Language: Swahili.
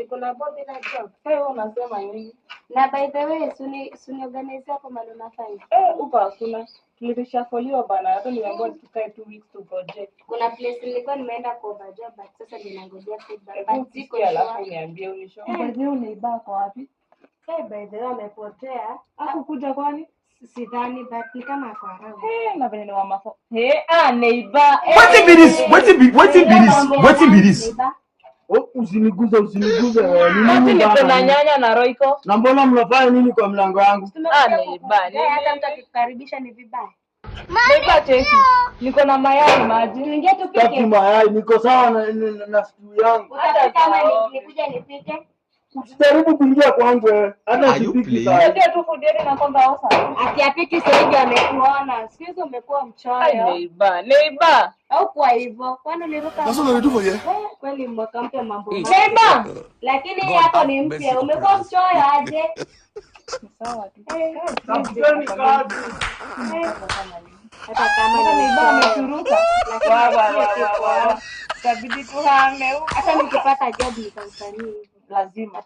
Sikuna bob ila job. Wewe unasema nini? Na by the way, suni organize hapo malo nafanya. Uko hakuna. Tulishafoliwa bana, hata niambiwa tukae 2 weeks to project. Kuna place nilikuwa nimeenda kwa job but sasa ninangojea feedback. But siko alafu niambie unisho. By the way unaiba kwa wapi? By the way amepotea. Hakukuja kwani? Sidhani but ni kama kwa around. Na vile ni wa mafo. Neighbor. What be this? Usiniguze Mimi niko na nyanya na Royco. Na mbona mnafanya nini kwa mlango wangu? Neighbor. Hata mtakukaribisha ni vibaya. Neighbor cheki. Niko na mayai maji. Tuingie tupike. Taki mayai niko sawa na stew yangu. Hata kama nikuja nipike. Usijaribu kuingia kwangu hata sipiki sawa. Ndio tu fudeni na kwamba ofa. Akiapiki sasa amekuona. Siku hizo umekuwa mchoyo. Neighbor. Au kwa hivyo. Kwani uliruka? Sasa unanitu je? Kweli mwaka mpya mambo. Neighbor. Lakini yako ni mpya. Umekuwa mchoyo aje? Sawa tu. Kapteni kazi. Hata kama Neighbor ameturuka. Wa. Itabidi tuhame. Hata nikipata job nitamfanyia. Lazima.